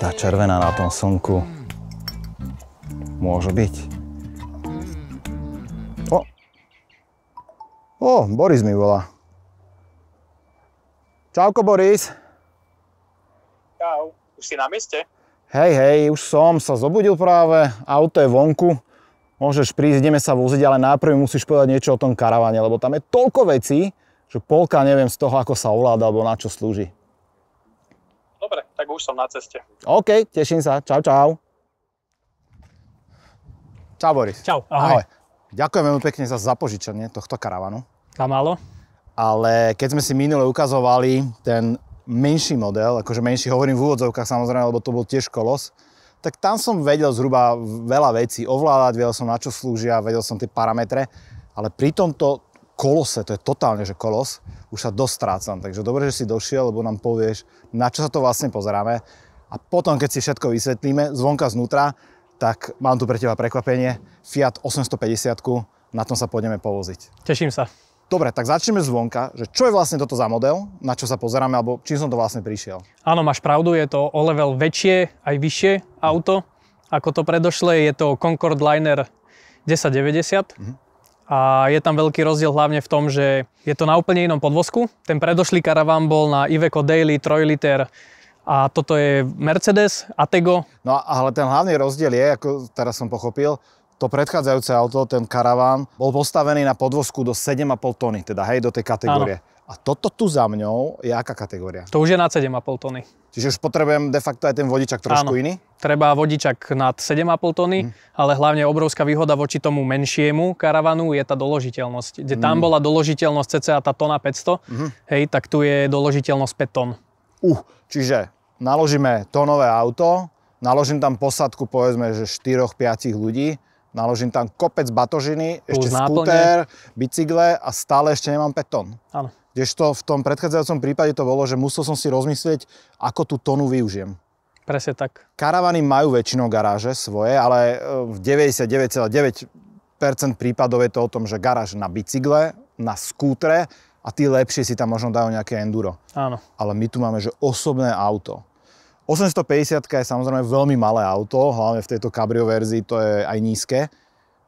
Tá červená na tom slnku môže byť. Boris mi volá. Čauko, Boris. Čau. Už si na mieste? Hej, už som sa zobudil práve. Auto je vonku. Môžeš prísť, ideme sa voziť, ale najprv musíš povedať niečo o tom karavane, lebo tam je toľko vecí, že polka neviem z toho, ako sa ovláda, alebo na čo slúži. Dobre, tak už som na ceste. OK, teším sa. Čau. Čau, Boris. Čau, ahoj. Ďakujem veľmi pekne za zapožičanie tohto karavanu. Za málo. Ale keď sme si minule ukazovali ten menší model, akože menší hovorím v úvodzovkách samozrejme, lebo to bol tiež kolos, tak tam som vedel zhruba veľa vecí ovládať, vedel som na čo slúžia, vedel som tie parametre, ale pri tomto kolose, to je totálne, že kolos, už sa dosť strácam. Takže dobre, že si došiel, lebo nám povieš, na čo sa to vlastne pozeráme. A potom, keď si všetko vysvetlíme, zvonka znútra, tak mám tu pre teba prekvapenie. Fiat 850, na tom sa pôjdeme povoziť. Teším sa. Dobre, tak začneme zvonka, že čo je vlastne toto za model, na čo sa pozeráme, alebo čím som to vlastne prišiel. Áno, máš pravdu, je to o level väčšie, aj vyššie auto. Ako to predošlé, je to Concorde Liner 1090. A je tam veľký rozdiel hlavne v tom, že je to na úplne inom podvozku. Ten predošlý karavan bol na Iveco Daily 3 liter a toto je Mercedes Atego. No ale ten hlavný rozdiel je, ako teraz som pochopil, to predchádzajúce auto, ten karaván, bol postavený na podvozku do 7,5 tony, teda hej, do tej kategórie. Áno. A toto tu za mňou je aká kategória? To už je nad 7,5 tony. Čiže už potrebujem de facto aj ten vodičak trošku iný? Treba vodičak nad 7,5 tony, ale hlavne obrovská výhoda voči tomu menšiemu karavanu je tá doložiteľnosť. Kde tam bola doložiteľnosť cca tá tona 500, hej, tak tu je doložiteľnosť 5 tón. Čiže naložíme tónové auto, naložím tam posadku povedzme, že 4-5 ľudí, naložím tam kopec batožiny, ešte skúter, bicykle a stále ešte nemám 5 tón. Áno. Kdežto v tom predchádzajúcom prípade to bolo, že musel som si rozmyslieť, ako tú tonu využijem. Presne tak. Karavany majú väčšinou garáže svoje, ale v 99,9% prípadov je to o tom, že garáž na bicykle, na skútre a tí lepšie si tam možno dajú nejaké enduro. Áno. Ale my tu máme, že osobné auto. 850 je samozrejme veľmi malé auto, hlavne v tejto cabrio verzii to je aj nízke.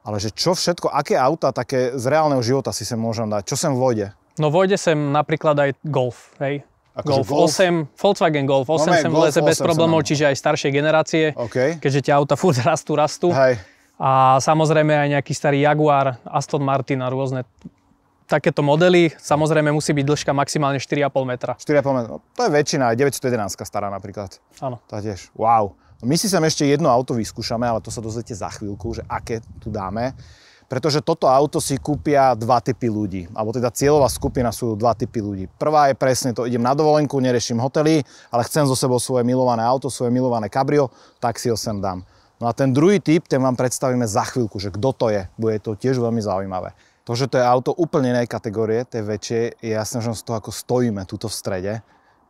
Ale že čo všetko, aké auta také z reálneho života si sem môžem dať? Čo sem vojde? No vojde sem napríklad aj Golf, hej. Golf 8, Volkswagen Golf 8 sem vleze bez problémov, čiže aj staršie generácie, keďže tie auta furt rastú. Hej. A samozrejme aj nejaký starý Jaguar, Aston Martin a rôzne takéto modely. Samozrejme musí byť dĺžka maximálne 4,5 metra. 4,5 metra, to je väčšina, aj 911 stará napríklad. Áno. To tiež, wow. My si sem ešte jedno auto vyskúšame, ale to sa dozviete za chvíľku, že aké tu dáme. Pretože toto auto si kúpia dva typy ľudí. Alebo teda cieľová skupina sú dva typy ľudí. Prvá je presne to, idem na dovolenku, neriešim hotely, ale chcem so sebou svoje milované auto, svoje milované cabrio, tak si ho sem dám. No a ten druhý typ, ten vám predstavíme za chvíľku, že kto to je. Bude to tiež veľmi zaujímavé. To, že to je auto úplne inej kategórie, tej väčšej, je jasné, že z toho ako stojíme tuto v strede.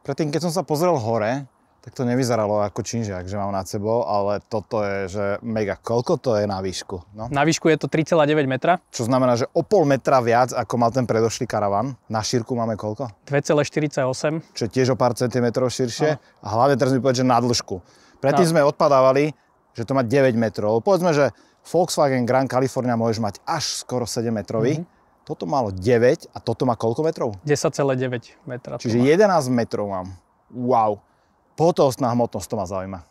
Predtým, keď som sa pozrel hore, tak to nevyzeralo ako činžiak, že mám nad sebou, ale toto je, že mega. Koľko to je na výšku? No? Na výšku je to 3,9 metra. Čo znamená, že o pol metra viac, ako mal ten predošlý karavan. Na šírku máme koľko? 2,48. Čo je tiež o pár centimetrov širšie. A hlavne teraz mi povedať, že na dĺžku. Predtým sme odpadávali, že to má 9 metrov. Povedzme, že Volkswagen Grand California môžeš mať až skoro 7 metrový. Toto malo 9 a toto má koľko metrov? 10,9 metra. Čiže 11 metrov mám. Wow. Pohotovostná hmotnosť, to ma zaujíma.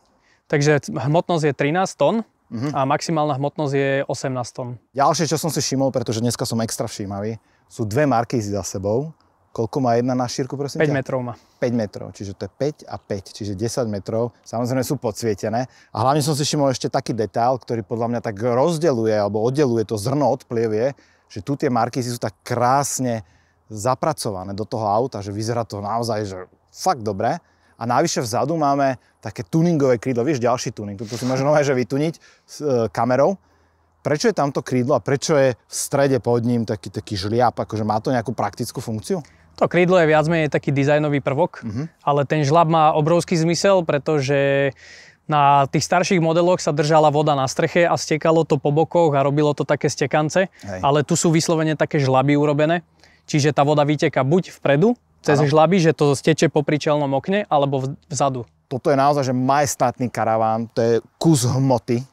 Takže hmotnosť je 13 tón a maximálna hmotnosť je 18 tón. Ďalšie, čo som si všimol, pretože dneska som extra všímavý, sú dve Markízy za sebou. Koľko má jedna na šírku, prosím? 5 metrov má. 5 metrov, čiže to je 5 a 5, čiže 10 metrov. Samozrejme sú podsvietené. A hlavne som si všimol ešte taký detail, ktorý podľa mňa tak rozdeľuje alebo oddeluje to zrno od plievie, že tu tie Markízy sú tak krásne zapracované do toho auta, že vyzerá to naozaj že fakt dobre. A navyše vzadu máme také tuningové krídlo, vieš, ďalší tuning. Tuto si môžeme že vytuniť s kamerou. prečo je tamto krídlo a prečo je v strede pod ním taký žliap? Akože má to nejakú praktickú funkciu? To krídlo je viac menej taký dizajnový prvok, ale ten žľab má obrovský zmysel, pretože na tých starších modeloch sa držala voda na streche a stekalo to po bokoch a robilo to také stekance, ale tu sú vyslovene také žľaby urobené, čiže tá voda vyteká buď vpredu, cez žľaby, že to steče po pričelnom okne, alebo vzadu. Toto je naozaj že majestátny karaván, to je kus hmoty,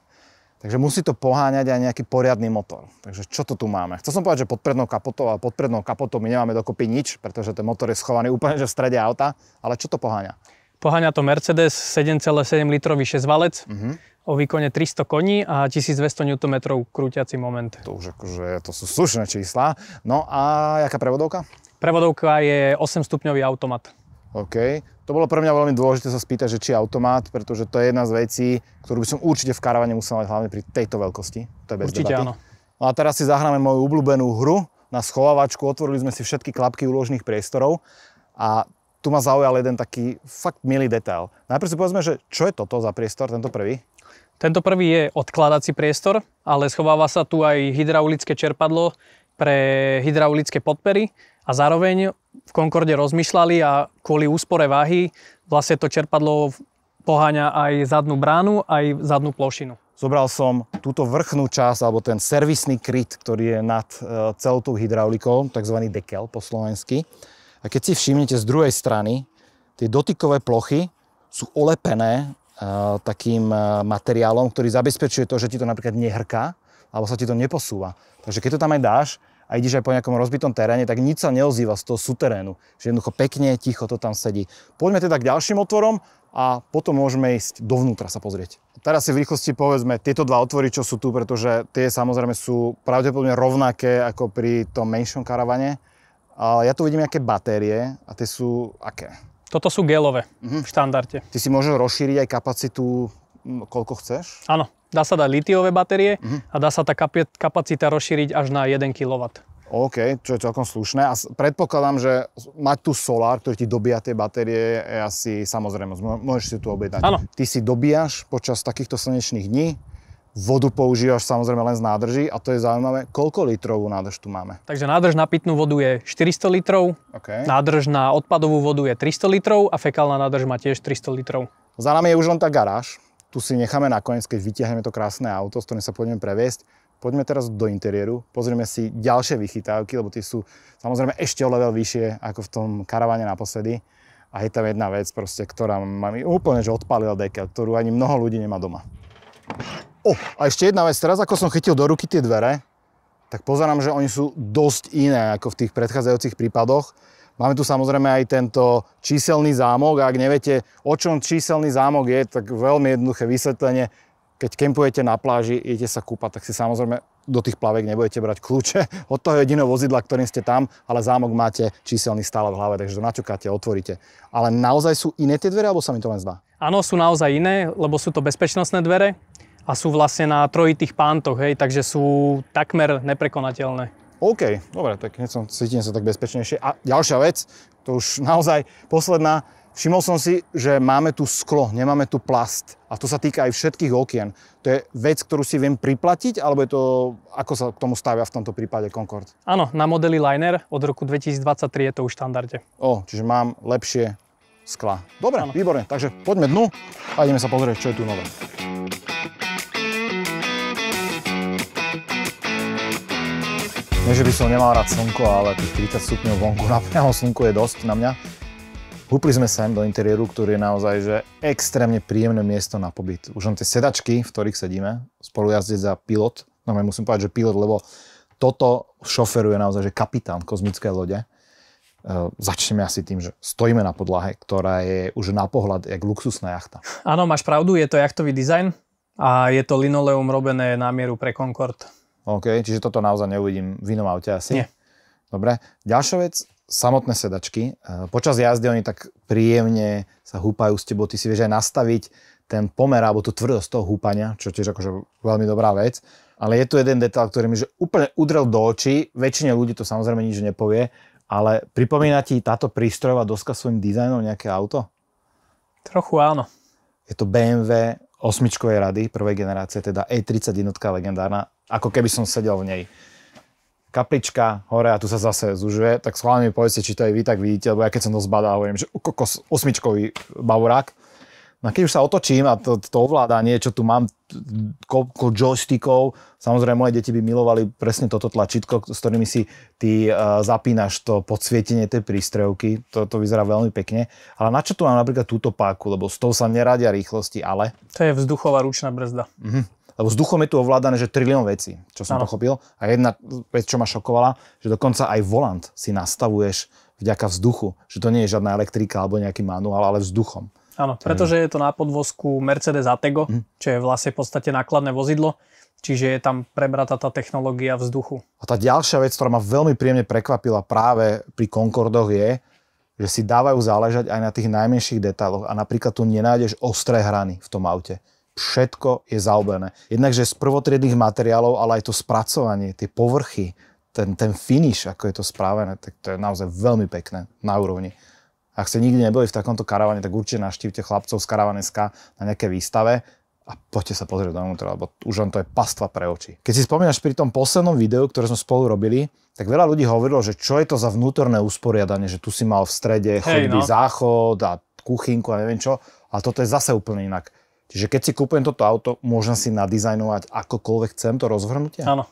takže musí to poháňať aj nejaký poriadny motor. Takže čo to tu máme? Chcel som povedať, že pod prednou kapotou, ale pod prednou kapotou my nemáme dokopy nič, pretože ten motor je schovaný úplne že v strede auta, ale čo to poháňa? Poháňa to Mercedes 7,7 litrový 6-valec o výkone 300 koní a 1200 Nm krúťací moment. To už akože, to sú slušné čísla. No a jaká prevodovka? Prevodovka je 8-stupňový automat. OK. To bolo pre mňa veľmi dôležité sa spýtať, že či automat, pretože to je jedna z vecí, ktorú by som určite v karavane musel mať hlavne pri tejto veľkosti. To je bez určite debaty. Áno. No a teraz si zahráme moju obľúbenú hru na schovávačku. Otvorili sme si všetky klapky úložných priestorov a tu ma zaujal jeden taký fakt milý detail. Najprv si povedzme, že čo je toto za priestor, tento prvý? Tento prvý je odkladací priestor, ale schováva sa tu aj hydraulické čerpadlo pre hydraulické podpery a zároveň v Concorde rozmýšľali a kvôli úspore váhy vlastne to čerpadlo poháňa aj zadnú bránu, aj zadnú plošinu. Zobral som túto vrchnú časť, alebo ten servisný kryt, ktorý je nad celou tou hydraulikou, takzvaný dekel po slovensky. A keď si všimnete z druhej strany, tie dotykové plochy sú olepené takým materiálom, ktorý zabezpečuje to, že ti to napríklad nehrká, alebo sa ti to neposúva. Takže keď to tam aj dáš a ideš aj po nejakom rozbitom teréne, tak nič sa neozýva z toho suterénu. Že jednoducho pekne, ticho to tam sedí. Poďme teda k ďalším otvorom a potom môžeme ísť dovnútra sa pozrieť. Teraz si v rýchlosti povedzme tieto dva otvory, čo sú tu, pretože tie samozrejme sú pravdepodobne rovnaké ako pri tom menšom karavane. Ale ja tu vidím nejaké batérie a tie sú aké? Toto sú gelové v štandarde. Ty si môžeš rozšíriť aj kapacitu, koľko chceš? Áno, dá sa dať litiové batérie a dá sa tá kapacita rozšíriť až na 1 kW. OK, čo je celkom slušné. A predpokladám, že mať tu solár, ktorý ti dobíja tie batérie, je asi samozrejme, môžeš si tu objednať. Áno. Ty si dobíjaš počas takýchto slnečných dní, vodu používaš samozrejme len z nádrží a to je zaujímavé, koľko litrovú nádrž tu máme. Takže nádrž na pitnú vodu je 400 litrov, nádrž na odpadovú vodu je 300 litrov a fekálna nádrž má tiež 300 litrov. Za nami je už len tá garáž. Tu si necháme nakoniec, keď vytiahneme to krásne auto, s ktorým sa pôjdeme previesť. Poďme teraz do interiéru, pozrieme si ďalšie vychytávky, lebo tie sú samozrejme ešte o level vyššie ako v tom karavane naposledy. A je tam jedna vec, proste, ktorá ma úplne že odpálila dekel, ktorú ani mnoho ľudí nemá doma. A ešte jedna vec, teraz ako som chytil do ruky tie dvere, tak pozerám, že oni sú dosť iné ako v tých predchádzajúcich prípadoch. Máme tu samozrejme aj tento číselný zámok a ak neviete, o čom číselný zámok je, tak veľmi jednoduché vysvetlenie. Keď kempujete na pláži, idete sa kúpať, tak si samozrejme do tých plaviek nebudete brať kľúče od toho jediného vozidla, ktorým ste tam, ale zámok máte číselný stále v hlave, takže to naťukáte, otvoríte. Ale naozaj sú iné tie dvere, alebo sa mi to len zdá? Áno, sú naozaj iné, lebo sú to bezpečnostné dvere a sú vlastne na trojitých pántoch, hej, takže sú takmer neprekonateľné. OK, dobre, tak cítim sa tak bezpečnejšie. A ďalšia vec, to už naozaj posledná, všimol som si, že máme tu sklo, nemáme tu plast. A to sa týka aj všetkých okien. To je vec, ktorú si viem priplatiť, alebo je to, ako sa k tomu stavia v tomto prípade Concorde? Áno, na modeli Liner od roku 2023 je to už v štandarde. Čiže mám lepšie skla. Dobre, výborne, takže poďme dnu a ideme sa pozrieť, čo je tu nové. Nie, že by som nemal rád slnko, ale tých 30 stupňov vonku na priamo slnku je dosť na mňa. Húpli sme sem do interiéru, ktorý je naozaj že extrémne príjemné miesto na pobyt. Už len tie sedačky, v ktorých sedíme, spolujazdec a pilot. No musím povedať, že pilot, lebo toto šoferuje naozaj že kapitán kozmickej lode. Začneme asi tým, že stojíme na podlahe, ktorá je už na pohľad jak luxusná jachta. Áno, máš pravdu, je to jachtový dizajn a je to linoleum robené na mieru pre Concorde. OK, čiže toto naozaj neuvidím v inom aute asi? Nie. Dobre. Ďalšia vec, samotné sedačky. Počas jazdy oni tak príjemne sa húpajú s tebou, ty si vieš aj nastaviť ten pomer alebo tú tvrdosť toho húpania, čo tiež akože veľmi dobrá vec. Ale je tu jeden detail, ktorý mi že úplne udrel do očí. Väčšine ľudí to samozrejme nič nepovie, ale pripomína ti táto prístrojová doska svojim dizajnom nejaké auto? Trochu áno. Je to BMW 8-čkovej rady prvej generácie, teda E31 legendárna. ako keby som sedel v nej. Kaplička hore a tu sa zase zužuje, tak schválne mi povedzte, či to aj vy tak vidíte, lebo ja keď som to zbadal, hovorím, že kokos, 8-čkový bavorák. No a keď už sa otočím a to ovládanie, čo tu mám, koľko joystickov, samozrejme moje deti by milovali presne toto tlačítko, s ktorými si ty zapínaš to podsvietenie tej prístrojovky, to vyzerá veľmi pekne. Ale na čo tu mám napríklad túto páku, lebo z toho sa neradia rýchlosti, ale... To je vzduchová ručná brzda. Lebo vzduchom je tu ovládané, že trilión vecí, čo som pochopil. A jedna vec, čo ma šokovala, že dokonca aj volant si nastavuješ vďaka vzduchu, že to nie je žiadna elektrika alebo nejaký manuál, ale vzduchom. Áno, pretože je to na podvozku Mercedes Atego, čo je vlastne v podstate nákladné vozidlo, čiže je tam prebratá tá technológia vzduchu. A tá ďalšia vec, ktorá ma veľmi príjemne prekvapila práve pri Concordoch je, že si dávajú záležať aj na tých najmenších detailoch a napríklad tu nenájdeš ostré hrany v tom aute. Všetko je zaoblené. Jednak, že z prvotriednych materiálov, ale aj to spracovanie, tie povrchy, ten finish, ako je to spravené, tak to je naozaj veľmi pekné na úrovni. Ak ste nikdy neboli v takomto karavane, tak určite navštívte chlapcov z Caravaneska na nejaké výstave a poďte sa pozrieť dovnútra, lebo už len to je pastva pre oči. Keď si spomínaš pri tom poslednom videu, ktoré sme spolu robili, tak veľa ľudí hovorilo, že čo je to za vnútorné usporiadanie, že tu si mal v strede chodby záchod a kuchynku a neviem čo, ale toto je zase úplne inak. Čiže keď si kúpujem toto auto, môžem si nadizajnovať akokoľvek chcem to rozvrhnutie? Áno.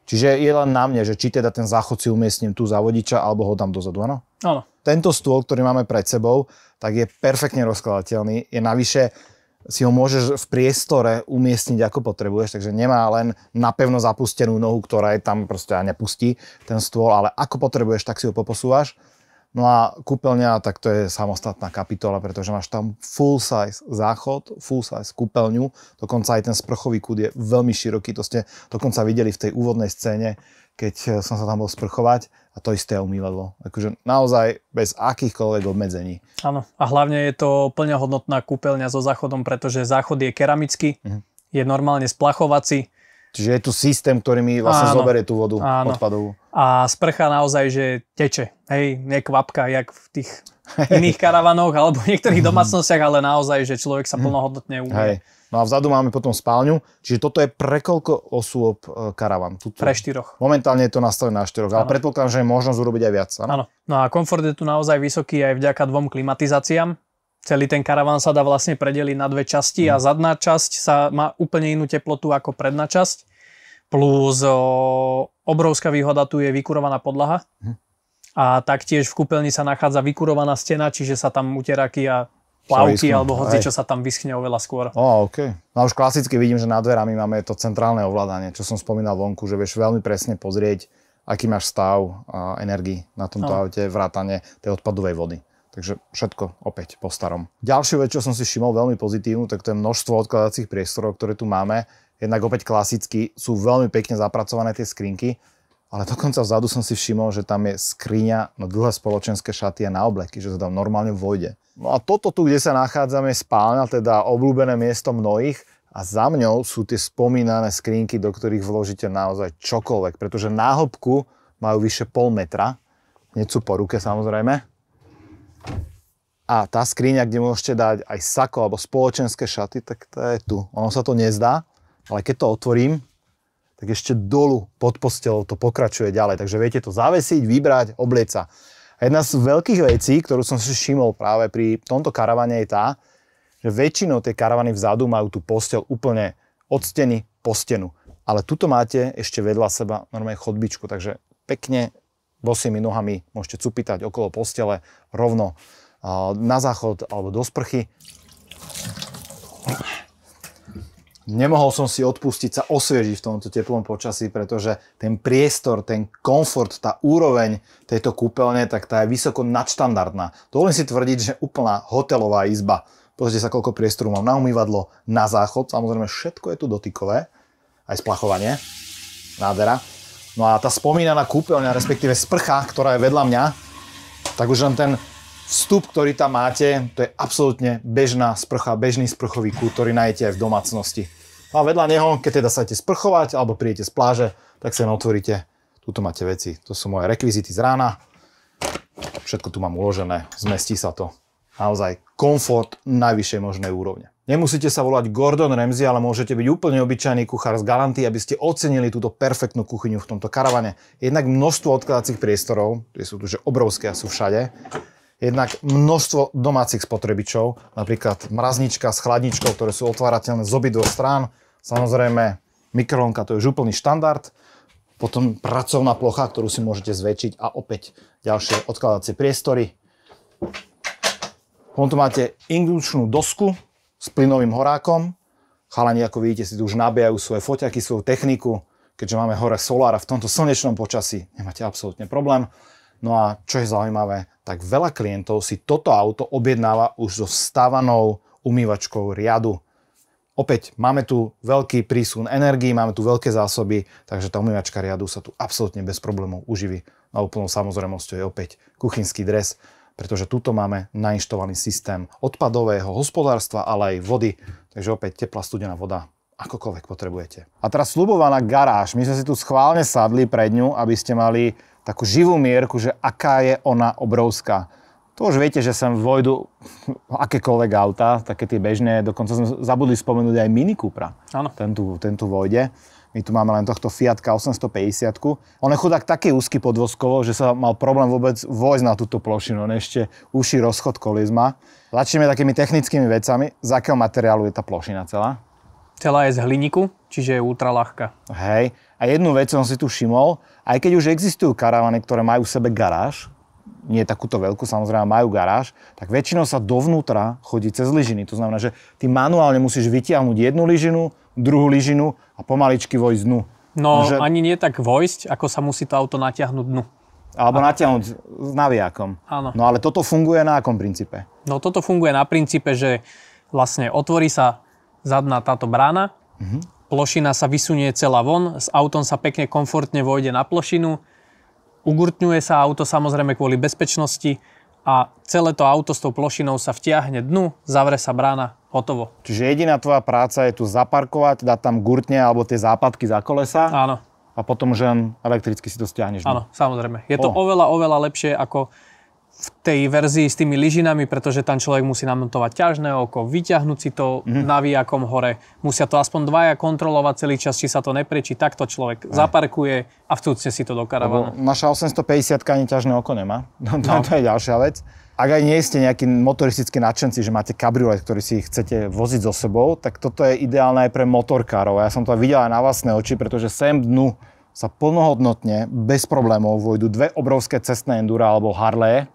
Čiže je len na mne, že či teda ten záchod si umiestním tu za vodiča, alebo ho dám dozadu, áno? Áno. Tento stôl, ktorý máme pred sebou, tak je perfektne rozkladateľný. Je navyše, si ho môžeš v priestore umiestniť ako potrebuješ, takže nemá len napevno zapustenú nohu, ktorá je tam proste a nepustí ten stôl, ale ako potrebuješ, tak si ho poposúvaš. No a kúpeľňa, tak to je samostatná kapitola, pretože máš tam full size záchod, full size kúpeľňu, dokonca aj ten sprchový kút je veľmi široký, to ste dokonca videli v tej úvodnej scéne, keď som sa tam bol sprchovať a to isté je umývadlo. Takže naozaj bez akýchkoľvek obmedzení. Áno, a hlavne je to plnohodnotná kúpeľňa so záchodom, pretože záchod je keramický, je normálne splachovací. Čiže je tu systém, ktorý mi vlastne zoberie tú vodu odpadovú. A sprcha naozaj, že teče. Hej, nekvapka, jak v tých iných karavanoch alebo v niektorých domácnostiach, ale naozaj, že človek sa plnohodnotne umie. Hej. No a vzadu máme potom spálňu, čiže toto je pre koľko osôb karavan? Pre 4. Momentálne je to nastavené na 4, ale predpokladám, že je možnosť urobiť aj viac. Áno. No a komfort je tu naozaj vysoký aj vďaka 2 klimatizáciám. Celý ten karavan sa dá vlastne predeliť na 2 časti a zadná časť má úplne inú teplotu ako predná časť. Plus obrovská výhoda tu je vykurovaná podlaha. A taktiež v kúpeľni sa nachádza vykurovaná stena, čiže sa tam uteráky a plavky alebo hoci čo sa tam vyschne oveľa skôr. OK. No už klasicky vidím, že nad dverami máme to centrálne ovládanie, čo som spomínal vonku, že vieš veľmi presne pozrieť, aký máš stav energii na tomto aute, vrátane tej odpadovej vody. Takže všetko opäť po starom. Ďalšiu vec, čo som si všimol veľmi pozitívnu, tak to je množstvo odkladacích priestorov, ktoré tu máme. Jednak opäť klasicky, sú veľmi pekne zapracované tie skrinky, ale dokonca vzadu som si všimol, že tam je skriňa na dlhé spoločenské šaty a na obleky, že to tam normálne vojde. No a toto tu, kde sa nachádzame, je spálňa, teda obľúbené miesto mnohých a za mňou sú tie spomínané skrinky, do ktorých vložíte naozaj čokoľvek, pretože na hĺbku majú vyše pol metra, hneď sú po ruke samozrejme. A tá skriňa, kde môžete dať aj sako alebo spoločenské šaty, tak to je tu. Ono sa to nezdá, ale keď to otvorím, tak ešte dolu pod postelou to pokračuje ďalej. Takže viete to zavesiť, vybrať, oblieť sa. A jedna z veľkých vecí, ktorú som si všimol práve pri tomto karavane je tá, že väčšinou tie karavany vzadu majú tú posteľ úplne od steny po stenu. Ale tuto máte ešte vedľa seba normálne chodbičku, takže pekne bosými nohami môžete cupitať okolo postele rovno na záchod alebo do sprchy. Nemohol som si odpustiť sa osviežiť v tomto teplom počasí, pretože ten priestor, ten komfort, tá úroveň tejto kúpeľne, tak tá je vysoko nadštandardná. Dovolím si tvrdiť, že úplná hotelová izba. Pozrite sa, koľko priestoru mám na umývadlo, na záchod. Samozrejme, všetko je tu dotykové. Aj splachovanie. Nádhera. No a tá spomínaná kúpeľňa, respektíve sprcha, ktorá je vedľa mňa, tak už len ten vstup, ktorý tam máte, to je absolútne bežná sprcha, bežný sprchový kút, ktorý nájdete aj v domácnosti. A vedľa neho, keď teda sa idete sprchovať alebo prídete z pláže, tak sa otvoríte. Tuto máte veci. To sú moje rekvizity z rána. Všetko tu mám uložené. Zmestí sa to. Naozaj komfort najvyššej možnej úrovne. Nemusíte sa volať Gordon Ramsay, ale môžete byť úplne obyčajný kuchár z Galanty, aby ste ocenili túto perfektnú kuchyňu v tomto karavane. Jednak množstvo odkladacích priestorov, tie sú tu že obrovské a sú všade. Jednak množstvo domácich spotrebičov, napríklad mraznička s chladničkou, ktoré sú otvárateľné z obidvoch strán. Samozrejme, mikrovlnka, to je už úplný štandard. Potom pracovná plocha, ktorú si môžete zväčšiť a opäť ďalšie odkladacie priestory. Potom tu máte indukčnú dosku s plynovým horákom. Chalani, ako vidíte, si tu už nabíjajú svoje foťaky, svoju techniku. Keďže máme hore solára v tomto slnečnom počasí, nemáte absolútne problém. No a čo je zaujímavé, tak veľa klientov si toto auto objednáva už so vstávanou umývačkou riadu. Opäť, máme tu veľký prísun energií, máme tu veľké zásoby, takže tá umývačka riadu sa tu absolútne bez problémov uživí. A úplnou samozrejmosťou je opäť kuchynský dres, pretože tuto máme nainštalovaný systém odpadového hospodárstva, ale aj vody. Takže opäť teplá studená voda, akokoľvek potrebujete. A teraz sľubovaná garáž. My sme si tu schválne sadli pred ňu, aby ste mali takú živú mierku, že aká je ona obrovská. To už viete, že sem vojdu akékoľvek auta, také tie bežné. Dokonca sme zabudli spomenúť aj Mini Cupra. Áno. Ten tu vojde. My tu máme len tohto Fiatka 850. On je chudák taký úzky podvozkovo, že sa mal problém vôbec vojsť na túto plošinu. On ešte uší rozchod kolíz má. Začneme takými technickými vecami. Z akého materiálu je tá plošina celá? Celá je z hliníku, čiže je ultra ľahká. Hej. A jednu vec som si tu všimol, aj keď už existujú karavany, ktoré majú v sebe garáž, nie takúto veľkú, samozrejme majú garáž, tak väčšinou sa dovnútra chodí cez lyžiny. To znamená, že ty manuálne musíš vytiahnuť jednu lyžinu, druhú lyžinu a pomaličky vojsť dnu. No ani nie tak vojsť, ako sa musí to auto natiahnuť dnu. Alebo natiahnuť s navijákom. Áno. No ale toto funguje na akom princípe? No toto funguje na princípe, že vlastne otvorí sa zadná táto brána, plošina sa vysunie celá von, s autom sa pekne komfortne vojde na plošinu, ugurtňuje sa auto samozrejme kvôli bezpečnosti a celé to auto s tou plošinou sa vtiahne dnu, zavre sa brána, hotovo. Čiže jediná tvoja práca je tu zaparkovať, dať tam gurtne alebo tie západky za kolesa. Áno. A potom, že elektricky si to stiahneš. Áno, samozrejme. Je to oveľa lepšie ako v tej verzii s tými lyžinami, pretože tam človek musí namontovať ťažné oko, vyťahnuť si to navijakom hore. Musia to aspoň dvaja kontrolovať celý čas, či sa to neprečí. Takto človek zaparkuje a vcúcne si to do karavana. Naša 850 ani ťažné oko nemá. To je ďalšia vec. Ak aj nie ste nejakí motoristickí nadšenci, že máte kabriolet, ktorý si chcete voziť so sebou, tak toto je ideálne aj pre motorkárov. Ja som to videl aj na vlastné oči, pretože sem dnu sa plnohodnotne, bez problémov vojdu dve obrovské cestné endura alebo Harley.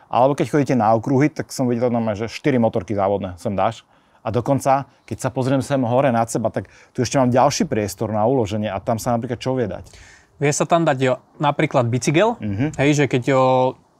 Alebo keď chodíte na okruhy, tak som videl normálne, že 4 motorky závodné sem dáš. A dokonca, keď sa pozriem sem hore nad seba, tak tu ešte mám ďalší priestor na uloženie a tam sa napríklad čo vie dať? Vie sa tam dať napríklad bicykel, hej, že keď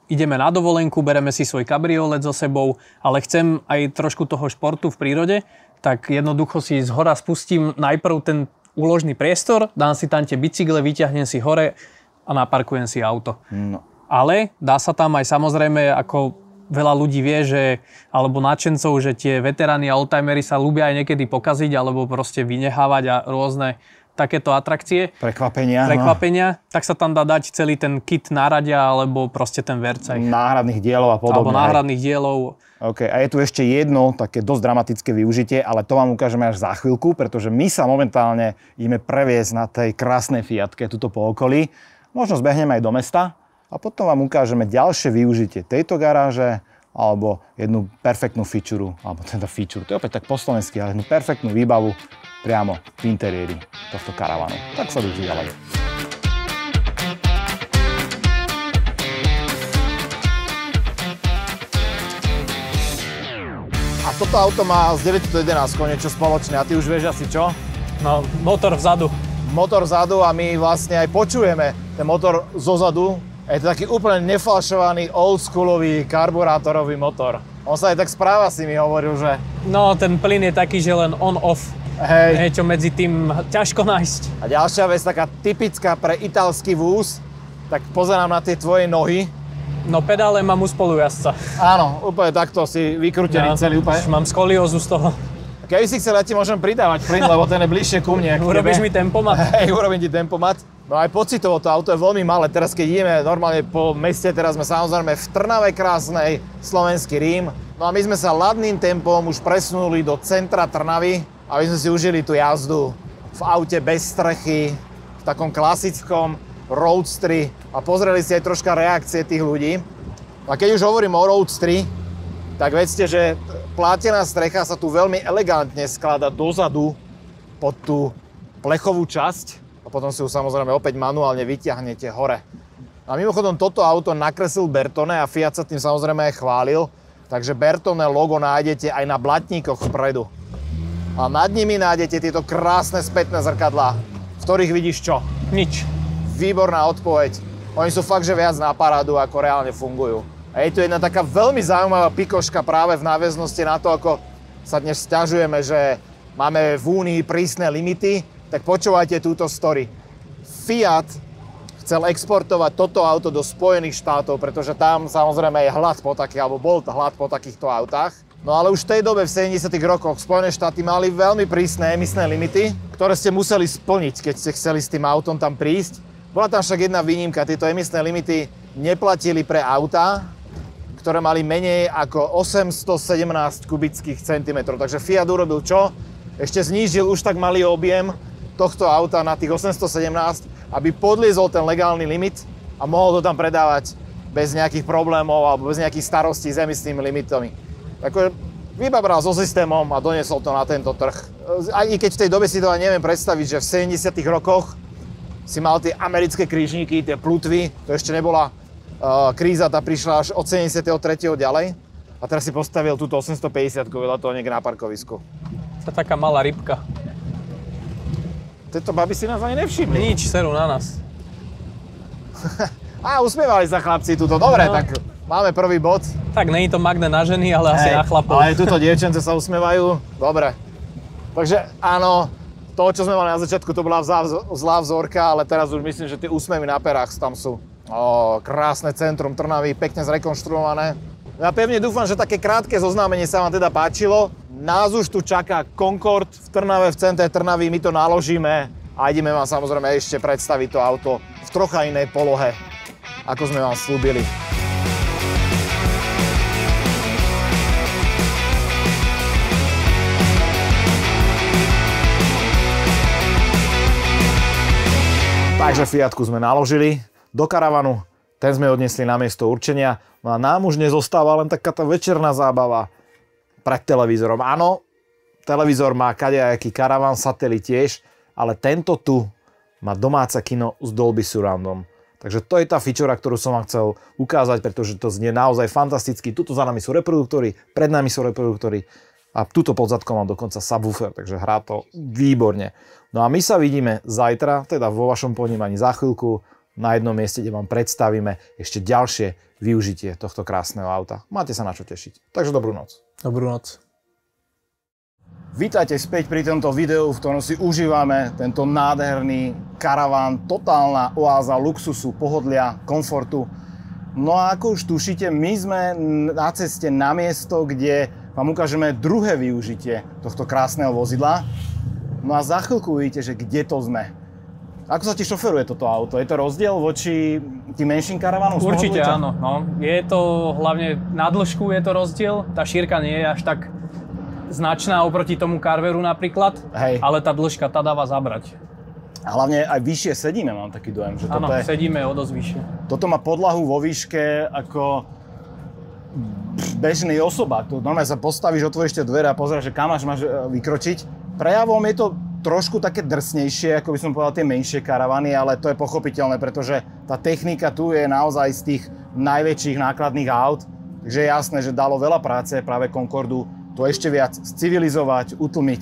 ideme na dovolenku, bereme si svoj kabriolet so sebou, ale chcem aj trošku toho športu v prírode, tak jednoducho si zhora spustím najprv ten úložný priestor, dám si tam tie bicykle, vyťahnem si hore a naparkujem si auto. No. Ale dá sa tam aj samozrejme, ako veľa ľudí vie, že, alebo nadšencov, že tie veteráni a oldtimery sa ľúbia aj niekedy pokaziť alebo proste vynehávať a rôzne takéto atrakcie. Prekvapenia, tak sa tam dá dať celý ten kit náradia alebo proste ten vercaj. Náhradných dielov a podobne. Alebo náhradných dielov. OK, a je tu ešte jedno také dosť dramatické využitie, ale to vám ukážeme až za chvíľku, pretože my sa momentálne ideme previesť na tej krásnej Fiatke tuto po okolí. Možno zbehneme aj do mesta. A potom vám ukážeme ďalšie využitie tejto garáže alebo jednu perfektnú feature, alebo teda feature, to je opäť tak po slovensky, ale jednu perfektnú výbavu priamo v interiéri tohto karavanu. Tak sa dojde ďalej. A toto auto má z 911 niečo spoločné a ty už vieš asi čo? No, motor vzadu. Motor vzadu a my vlastne aj počujeme ten motor zozadu. Je to taký úplne nefalšovaný, oldschoolový, karburátorový motor. On sa aj tak správa, si mi hovoril, že... No, ten plyn je taký, že len on-off. Hej. Niečo medzi tým ťažko nájsť. A ďalšia vec, taká typická pre italský vóz, tak pozerám na tie tvoje nohy. No, pedále mám u spolujazca. Áno, úplne takto si vykrútený celý úplne. Mám skoliózu z toho. Keby si chcel, ja ti môžem pridávať plyn, lebo ten je bližšie ku mne. Urobíš mi tempomat? Hej, urobím ti tempomat. No aj pocitovo to auto je veľmi malé. Teraz keď ideme normálne po meste, teraz sme samozrejme v Trnave krásnej, slovenský Rím. No a my sme sa ladným tempom už presunuli do centra Trnavy, aby sme si užili tú jazdu v aute bez strechy, v takom klasickom roadstri a pozreli si aj troška reakcie tých ľudí. A keď už hovorím o roadstri, tak vedzte, že plátená strecha sa tu veľmi elegantne skladá dozadu pod tú plechovú časť. A potom si ju samozrejme opäť manuálne vyťahnete hore. A mimochodom toto auto nakreslil Bertone a Fiat sa tým samozrejme aj chválil. Takže Bertone logo nájdete aj na blatníkoch vpredu. A nad nimi nájdete tieto krásne spätné zrkadlá, v ktorých vidíš čo? Nič. Výborná odpoveď. Oni sú fakt, že viac na parádu, ako reálne fungujú. A je tu jedna taká veľmi zaujímavá pikoška práve v náväznosti na to, ako sa dnes sťažujeme, že máme v Únii prísne limity. Tak počúvajte túto story. Fiat chcel exportovať toto auto do Spojených štátov, pretože tam samozrejme je hlad po takých, alebo bol hlad po takýchto autách. No ale už v tej dobe, v 70. rokoch, Spojené štáty mali veľmi prísne emisné limity, ktoré ste museli splniť, keď ste chceli s tým autom tam prísť. Bola tam však jedna výnimka, tieto emisné limity neplatili pre autá, ktoré mali menej ako 817 kubických centimetrov. Takže Fiat urobil čo? Ešte znížil už tak malý objem tohto auta na tých 817, aby podliezol ten legálny limit a mohol to tam predávať bez nejakých problémov alebo bez nejakých starostí s emisnými limitami. Takže vybabral so systémom a doniesol to na tento trh. Aj keď v tej dobe si to aj neviem predstaviť, že v 70. rokoch si mal tie americké krížníky, tie plutvy, to ešte nebola kríza, tá prišla až od 73. ďalej. A teraz si postavil túto 850 vedľa toho niekde na parkovisku. To je taká malá rybka. Tieto baby si nás ani nevšimli. Nič, serú na nás. Á, usmievali sa chlapci tuto. Dobre, no. Tak máme prvý bod. Tak není to magné na ženy, ale asi na chlapov. Ale aj tuto dievčence sa usmievajú. Dobre. Takže áno, to, čo sme mali na začiatku, to bola zlá vzorka, ale teraz už myslím, že tie úsmevy na perách tam sú. Krásne centrum Trnavy, pekne zrekonštruované. Ja pevne dúfam, že také krátke zoznámenie sa vám teda páčilo. Nás už tu čaká Concorde v Trnave, v centre Trnavy, my to naložíme a ideme vám samozrejme ešte predstaviť to auto v trocha inej polohe, ako sme vám slúbili. Takže Fiatku sme naložili do karavanu, ten sme odnesli na miesto určenia, no a nám už nezostáva len taká tá večerná zábava pred televízorom. Áno, televízor má kadejaký karavan, satelit tiež, ale tento tu má domáce kino s Dolby Surroundom. Takže to je tá feature, ktorú som vám chcel ukázať, pretože to znie naozaj fantasticky. Tuto za nami sú reproduktory, pred nami sú reproduktory a tuto pod zadkom mám dokonca subwoofer, takže hrá to výborne. No a my sa vidíme zajtra, teda vo vašom ponímaní za chvíľku, na jednom mieste, kde vám predstavíme ešte ďalšie využitie tohto krásneho auta. Máte sa na čo tešiť. Takže dobrú noc. Dobrú noc. Vítajte späť pri tomto videu, v ktorom si užívame tento nádherný karaván, totálna oáza luxusu, pohodlia, komfortu. No a ako už tušíte, my sme na ceste na miesto, kde vám ukážeme druhé využitie tohto krásneho vozidla. No a za chvíľku uvidíte, že kde to sme. Ako sa ti šoferuje toto auto? Je to rozdiel voči tým menším karavanom? Určite áno. No. Je to hlavne na dĺžku je to rozdiel. Tá šírka nie je až tak značná oproti tomu Carveru napríklad. Hej. Ale tá dĺžka tá dáva zabrať. A hlavne aj vyššie sedíme, mám taký dojem. Že áno, sedíme o dosť vyššie. Toto má podlahu vo výške ako bežný osobák. Normálne sa postavíš, otvoríš tie dvere a pozrieš, že kam máš vykročiť. Prejavom je to trošku také drsnejšie, ako by som povedal, tie menšie karavany, ale to je pochopiteľné, pretože tá technika tu je naozaj z tých najväčších nákladných aut. Takže je jasné, že dalo veľa práce práve Concordu to ešte viac civilizovať, utlmiť.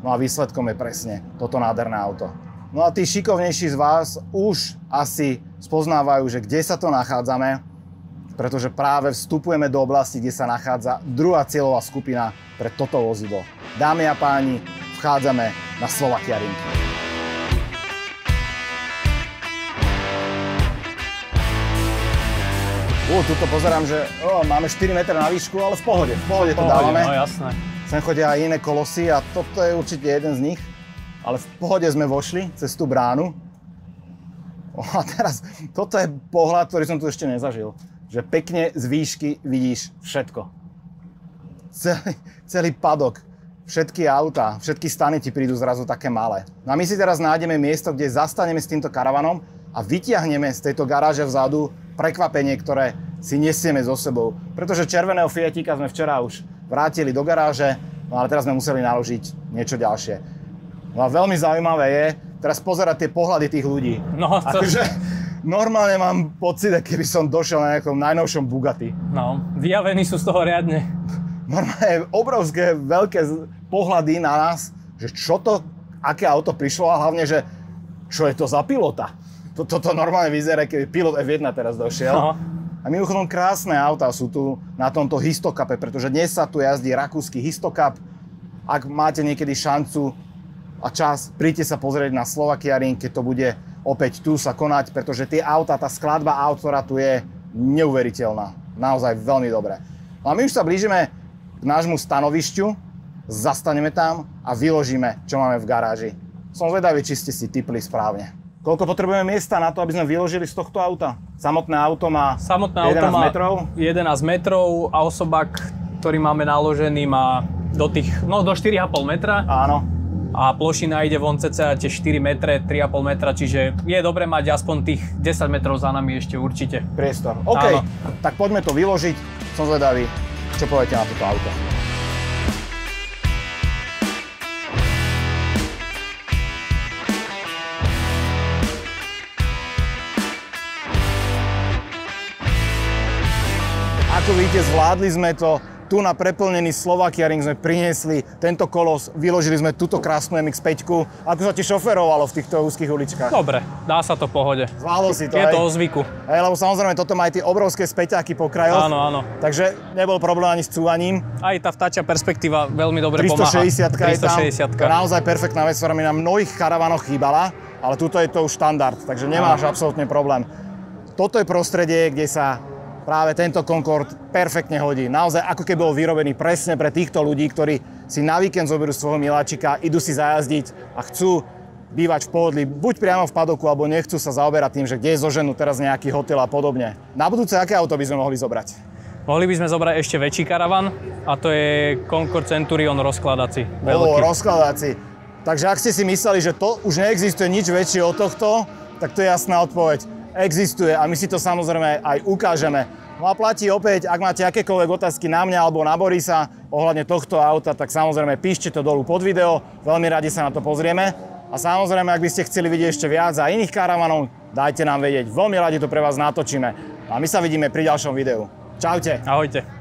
No a výsledkom je presne toto nádherné auto. No a tí šikovnejší z vás už asi spoznávajú, že kde sa to nachádzame, pretože práve vstupujeme do oblasti, kde sa nachádza druhá cieľová skupina pre toto vozidlo. Dámy a páni, vchádzame na Slovakia Ring. Tuto pozerám, že máme 4 metre na výšku, ale v pohode to dávame. No jasné. Sem chodia aj iné kolosy a toto je určite jeden z nich. Ale v pohode sme vošli cez tú bránu. A teraz, toto je pohľad, ktorý som tu ešte nezažil. Že pekne z výšky vidíš všetko. Celý padok, všetky autá, všetky stany ti prídu zrazu také malé. No a my si teraz nájdeme miesto, kde zastaneme s týmto karavanom a vytiahneme z tejto garáže vzadu prekvapenie, ktoré si nesieme so sebou. Pretože červeného Fiatika sme včera už vrátili do garáže, no ale teraz sme museli naložiť niečo ďalšie. No a veľmi zaujímavé je teraz pozerať tie pohľady tých ľudí. No, to... Akože normálne mám pocit, keby som došiel na nejakom najnovšom Bugatti. No, vyjavení sú z toho riadne. Normálne obrovské, veľké pohľady na nás, že čo to, aké auto prišlo a hlavne, že čo je to za pilota. Toto normálne vyzerá, keby pilot F1 teraz došiel. No. A mimochodom krásne autá sú tu na tomto Histocupe, pretože dnes sa tu jazdí rakúsky Histocup. Ak máte niekedy šancu a čas, príďte sa pozrieť na Slovakia Ring, keď to bude opäť tu sa konať, pretože tie autá, tá skladba aut, ktorá tu je, neuveriteľná. Naozaj veľmi dobré. No a my už sa blížime k nášmu stanovišťu, zastaneme tam a vyložíme, čo máme v garáži. Som zvedavý, či ste si tipli správne. Koľko potrebujeme miesta na to, aby sme vyložili z tohto auta? Samotné auto má 11 metrov? 11 metrov a osobák, ktorý máme naložený, má do 4,5 metra. Áno. A plošina ide von cca tie 4 metre, 3,5 metra, čiže je dobre mať aspoň tých 10 metrov za nami ešte určite. Priestor. OK, áno. Tak poďme to vyložiť. Som zvedavý, čo poviete na toto auto. Ako vidíte, zvládli sme to. Tu na preplnený Slovakia Ring sme priniesli tento kolos, vyložili sme túto krásnu MX-5. Ako sa ti šoferovalo v týchto úzkých uličkách? Dobre, dá sa to v pohode. Zvládol si to, je to o zvyku. Lebo samozrejme, toto má aj tie obrovské späťáky po krajoch. Áno, áno. Takže nebol problém ani s cúvaním. Aj tá vtáčia perspektíva veľmi dobre pomáha. 360 je tam. Naozaj perfektná vec, ktorá mi na mnohých karavanoch chýbala, ale tuto je to už štandard, takže nemáš absolútne problém. Toto je prostredie, kde sa práve tento Concorde perfektne hodí. Naozaj ako keby bol vyrobený presne pre týchto ľudí, ktorí si na víkend zoberú svojho miláčika, idú si zajazdiť a chcú bývať v pohodlí, buď priamo v padoku, alebo nechcú sa zaoberať tým, že kde zoženú teraz nejaký hotel a podobne. Na budúce aké auto by sme mohli zobrať? Mohli by sme zobrať ešte väčší karavan a to je Concorde Centurion rozkladací. Rozkladací. Takže ak ste si mysleli, že to už neexistuje nič väčšie od tohto, tak to je jasná odpoveď. Existuje a my si to samozrejme aj ukážeme. No a platí opäť, ak máte akékoľvek otázky na mňa alebo na Borisa ohľadne tohto auta, tak samozrejme píšte to dolu pod video, veľmi radi sa na to pozrieme. A samozrejme, ak by ste chceli vidieť ešte viac a iných karavanov, dajte nám vedieť, veľmi radi to pre vás natočíme. A my sa vidíme pri ďalšom videu. Čaute. Ahojte.